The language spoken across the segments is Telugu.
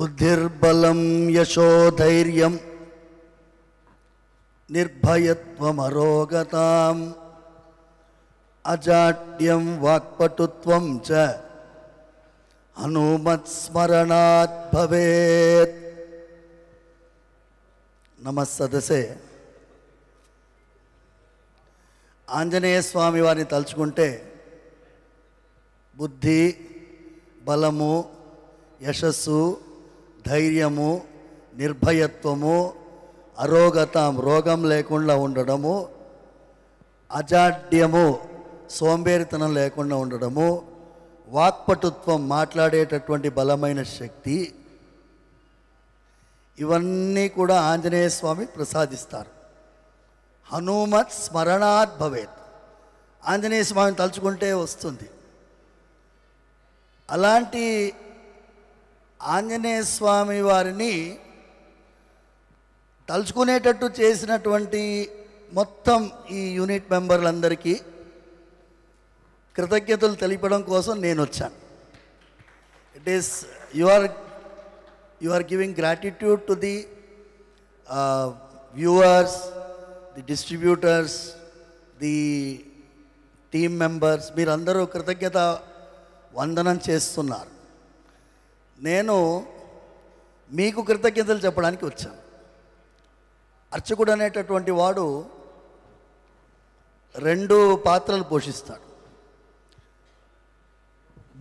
బుద్ధిర్బలం యశోధైర్యం నిర్భయత్వమరోగతాం అజాడ్యం వాక్పటుత్వం చ హనుమత్స్మరణాత్ భవేత్. నమస్సదసే. ఆంజనేయ స్వామి వారిని తలుచుకుంటే బుద్ధి, బలము, యశస్సు, ధైర్యము, నిర్భయత్వము, అరోగతం రోగం లేకుండా ఉండడము, అజాడ్యము సోంబేరితనం లేకుండా ఉండడము, వాక్పటుత్వం మాట్లాడేటటువంటి బలమైన శక్తి, ఇవన్నీ కూడా ఆంజనేయ స్వామి ప్రసాదిస్తారు. హనుమత్ స్మరణాత్ భవేత్. ఆంజనేయ స్వామిని తలుచుకుంటే వస్తుంది. అలాంటి ఆంజనేయ స్వామి వారిని తలుచుకునేటట్టు చేసినటువంటి మొత్తం ఈ యూనిట్ మెంబర్లందరికీ కృతజ్ఞతలు తెలిపడం కోసం నేను వచ్చాను. It is you are giving gratitude to the viewers, the distributors, the team members. మీరందరూ కృతజ్ఞత వందనం చేస్తున్నారు. నేను మీకు కృతజ్ఞతలు చెప్పడానికి వచ్చాను. అర్చకుడు అనేటటువంటి వాడు రెండు పాత్రలు పోషిస్తాడు.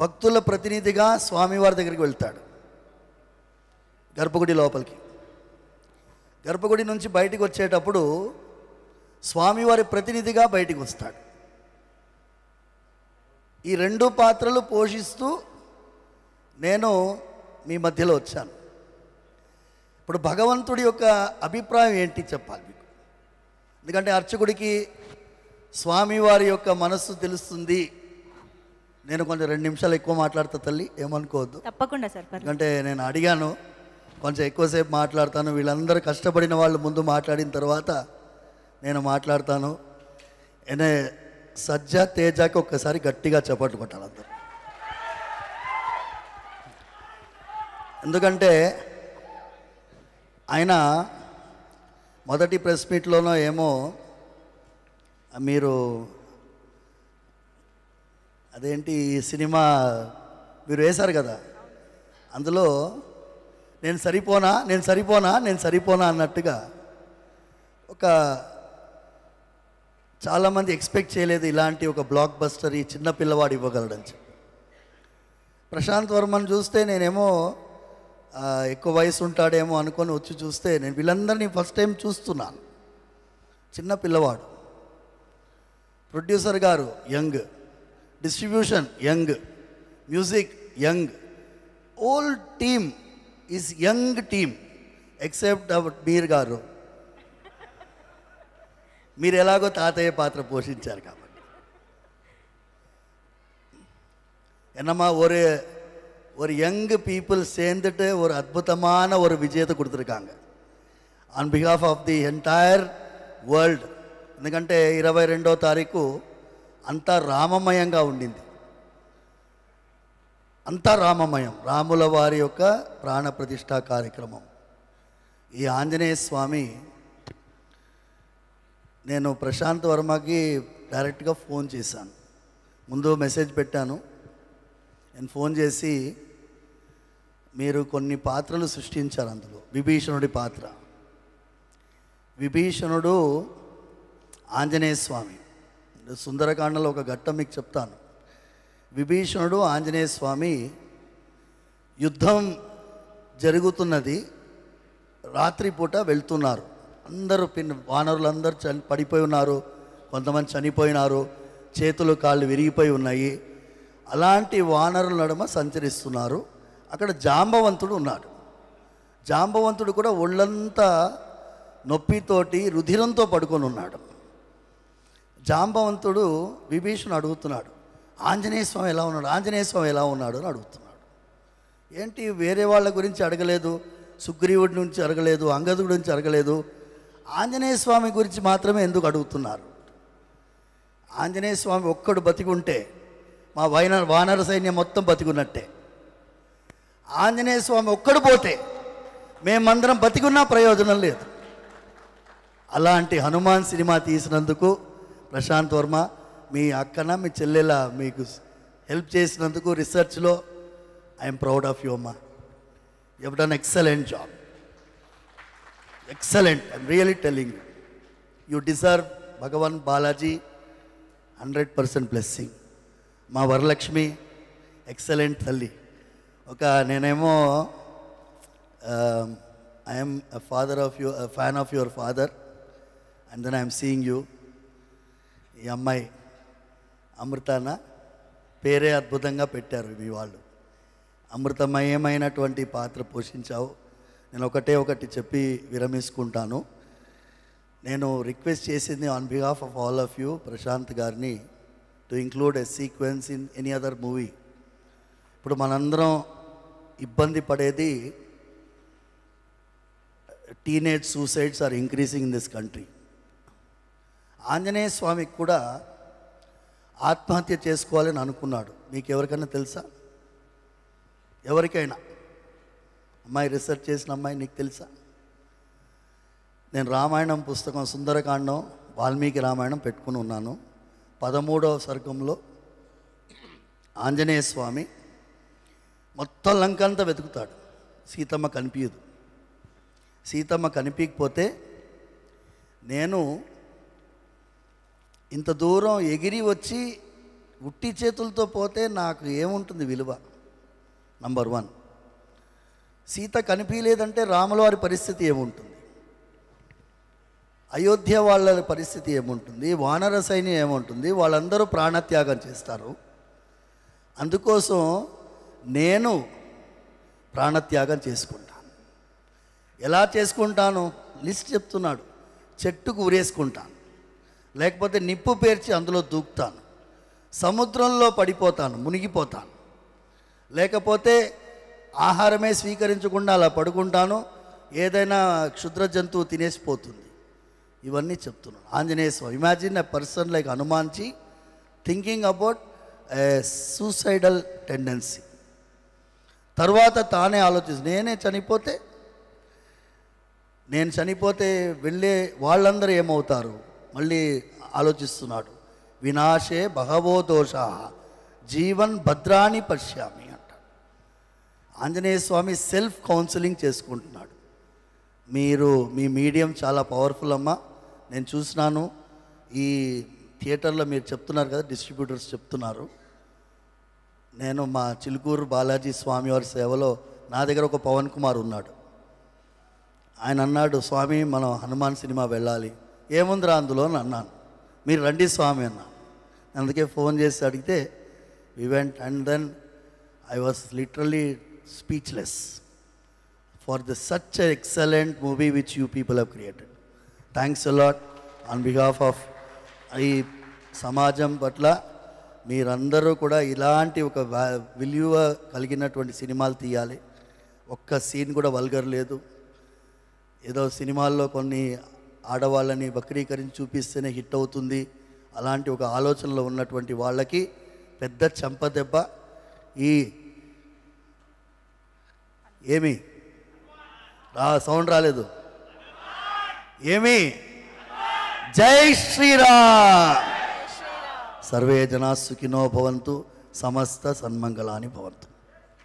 భక్తుల ప్రతినిధిగా స్వామివారి దగ్గరికి వెళ్తాడు, గర్భగుడి లోపలికి. గర్భగుడి నుంచి బయటికి వచ్చేటప్పుడు స్వామివారి ప్రతినిధిగా బయటికి వస్తాడు. ఈ రెండు పాత్రలు పోషిస్తూ నేను మీ మధ్యలో వచ్చాను. ఇప్పుడు భగవంతుడి యొక్క అభిప్రాయం ఏంటి చెప్పాలి మీకు. ఎందుకంటే అర్చకుడికి స్వామివారి యొక్క మనస్సు తెలుస్తుంది. నేను కొంచెం 2 నిమిషాలు ఎక్కువ మాట్లాడతా తల్లి, ఏమనుకోవద్దు. తప్పకుండా సార్. ఎందుకంటే నేను అడిగాను, కొంచెం ఎక్కువసేపు మాట్లాడతాను. వీళ్ళందరూ కష్టపడిన వాళ్ళు ముందు మాట్లాడిన తర్వాత నేను మాట్లాడతాను. ఎనే సజ్జా తేజాకి ఒక్కసారి గట్టిగా చప్పట్లు కొట్టాలి అందరూ. ఎందుకంటే ఆయన మొదటి ప్రెస్ మీట్లోనో ఏమో మీరు అదేంటి సినిమా మీరు వేశారు కదా, అందులో నేను సరిపోనా అన్నట్టుగా ఒక చాలామంది ఎక్స్పెక్ట్ చేయలేదు ఇలాంటి ఒక బ్లాక్ బస్టర్ ఈ చిన్న పిల్లవాడు ఇవ్వగలడని చెప్పి. ప్రశాంత్ వర్మని చూస్తే నేనేమో ఎక్కువ వయసు ఉంటాడేమో అనుకొని వచ్చి చూస్తే నేను వీళ్ళందరినీ ఫస్ట్ టైం చూస్తున్నాను. చిన్న పిల్లవాడు. ప్రొడ్యూసర్ గారు young, distribution young, music young, all team is young team except Mir గారు. మీరు ఎలాగో తాతయ్య పాత్ర పోషించారు కాబట్టి. என்னம்மா ஒரு யங் பீப்புள் சேர்ந்துட்டு ஒரு அற்புதமான ஒரு விஜயத்தை கொடுத்துருக்காங்க on behalf of the entire world. ఎందుకంటే 22వ తారీఖు అంతా రామమయంగా ఉండింది. అంతా రామమయం, రాముల వారి యొక్క ప్రాణ ప్రతిష్ఠా కార్యక్రమం. ఈ ఆంజనేయ స్వామి, నేను ప్రశాంత్ వర్మకి డైరెక్ట్గా ఫోన్ చేశాను. ముందు మెసేజ్ పెట్టాను. నేను ఫోన్ చేసి, మీరు కొన్ని పాత్రలు సృష్టించారు, అందులో విభీషణుడి పాత్ర. విభీషణుడు ఆంజనేయ స్వామి. సుందరకాండలో ఒక ఘట్టం మీకు చెప్తాను. విభీషణుడు ఆంజనేయ స్వామి యుద్ధం జరుగుతున్నది, రాత్రిపూట వెళ్తున్నారు. అందరూ వానరులందరూ పడిపోయి ఉన్నారు, కొంతమంది చనిపోయినారు, చేతులు కాళ్ళు విరిగిపోయి ఉన్నాయి. అలాంటి వానరుల నడుమ సంచరిస్తున్నారు. అక్కడ జాంబవంతుడు ఉన్నాడు. జాంబవంతుడు కూడా ఒళ్ళంతా నొప్పితోటి రుధిరంతో పడుకొని ఉన్నాడు. జాంబవంతుడు విభీషణుడు అడుగుతున్నాడు, ఆంజనేయ స్వామి ఎలా ఉన్నాడు, ఆంజనేయ స్వామి ఎలా ఉన్నాడు అని అడుగుతున్నాడు. ఏంటి వేరే వాళ్ళ గురించి అడగలేదు, సుగ్రీవుడి నుంచి అడగలేదు, అంగదుడి గురించి అడగలేదు, ఆంజనేయ స్వామి గురించి మాత్రమే ఎందుకు అడుగుతున్నారు? ఆంజనేయ స్వామి ఒక్కడు బతికుంటే మా వానర సైన్యం మొత్తం బతికున్నట్టే. ఆంజనేయ స్వామి ఒక్కడు పోతే మేమందరం బతికున్నా ప్రయోజనం లేదు. అలాంటి హనుమాన్ సినిమా తీసినందుకు ప్రశాంత్ వర్మ, మీ అక్కన మీ చెల్లెల మీకు హెల్ప్ చేసినందుకు రీసెర్చ్లో ఐఎమ్ ప్రౌడ్ ఆఫ్ యూ అమ్మా. You have done excellent job, excellent. I'm really telling you, you deserve Bhagwan Balaji 100% blessing. మా వరలక్ష్మి ఎక్సలెంట్ తల్లి. నేనేమో I'm father of you, fan of your father, and then I'm seeing you. ఈ అమ్మాయి అమృతాన పేరే అద్భుతంగా పెట్టారు మీ వాళ్ళు. అమృతమయమైనటువంటి పాత్ర పోషించావు. నేను ఒకటి చెప్పి విరమించుకుంటాను. నేను రిక్వెస్ట్ చేసింది on behalf of all of you, Prashanth గారిని, to include a sequence in any other movie. ఇప్పుడు మనందరం ఇబ్బంది పడేది teenage suicides are increasing in this country. Anjaneya స్వామికి కూడా ఆత్మహత్య చేసుకోవాలని అనుకున్నాడు. మీకు ఎవరికైనా తెలుసా? ఎవరికైనా? అమ్మాయి, రీసెర్చ్ చేసిన అమ్మాయి, నీకు తెలుసా? నేను రామాయణం పుస్తకం సుందరకాండం, వాల్మీకి రామాయణం పెట్టుకుని ఉన్నాను. 13వ సర్గంలో ఆంజనేయ స్వామి మొత్తం లంకంతా వెతుకుతాడు, సీతమ్మ కనిపించదు. సీతమ్మ కనిపించకపోతే, నేను ఇంత దూరం ఎగిరి వచ్చి ఉట్టి చేతులతో పోతే నాకు ఏముంటుంది విలువ? నంబర్ 1. సీత కనిపించలేదంటే రాముల వారి పరిస్థితి ఏముంటుంది? అయోధ్య వాళ్ళ పరిస్థితి ఏముంటుంది? వానర సైన్యం ఏముంటుంది? వాళ్ళందరూ ప్రాణత్యాగం చేస్తారు. అందుకోసం నేను ప్రాణత్యాగం చేసుకుంటాను. ఎలా చేసుకుంటాను? లిస్ట్ చెప్తున్నాడు. చెట్టుకు ఉరేసుకుంటాను, లేకపోతే నిప్పు పేర్చి అందులో దూకుతాను, సముద్రంలో పడిపోతాను, మునిగిపోతాను, లేకపోతే ఆహారమే స్వీకరించకుండా అలా పడుకుంటాను, ఏదైనా క్షుద్ర జంతువు తినేసిపోతుంది. ఇవన్నీ చెప్తున్నాను. Anjaneya Swami, imagine a person like Hanumanji thinking about a suicidal tendency. తర్వాత తానే ఆలోచిస్తు, నేను చనిపోతే వెళ్ళే వాళ్ళందరూ ఏమవుతారు? మళ్ళీ ఆలోచిస్తున్నాడు. వినాశే బహవో దోషా జీవన్ భద్రాని పశ్యామి అంటాడు. ఆంజనేయ స్వామి సెల్ఫ్ కౌన్సిలింగ్ చేసుకుంటున్నాడు. మీ మీడియం చాలా పవర్ఫుల్ అమ్మా. నేను చూసినాను ఈ థియేటర్లో, మీరు చెప్తున్నారు కదా, డిస్ట్రిబ్యూటర్స్ చెప్తున్నారు. నేను మా చిలుకూరు బాలాజీ స్వామివారి సేవలో నా దగ్గర ఒక పవన్ కుమార్ ఉన్నాడు. ఆయన అన్నాడు, స్వామి మనం హనుమాన్ సినిమా వెళ్ళాలి. ఏముందిరా అందులో అని అన్నాను. మీరు రండి స్వామి అన్నా. అందుకే ఫోన్ చేసి అడిగితే we went, and then I was literally speechless for the such excellent movie which you people have created. Thanks a lot on behalf of ఈ సమాజం పట్ల. మీరందరూ కూడా ఇలాంటి ఒక విలువ కలిగినటువంటి సినిమాలు తీయాలి. ఒక్క సీన్ కూడా వల్గర్ లేదు. ఏదో సినిమాల్లో కొన్ని ఆడవాళ్ళని వక్రీకరించి చూపిస్తేనే హిట్ అవుతుంది, అలాంటి ఒక ఆలోచనలో ఉన్నటువంటి వాళ్ళకి పెద్ద చెంపదెబ్బ. ఏమి సౌండ్ రాలేదు? ఏమి? జై శ్రీరామ్. సర్వే జనా సుఖినో భవంతు, సమస్త సన్మంగళాని భవంతు.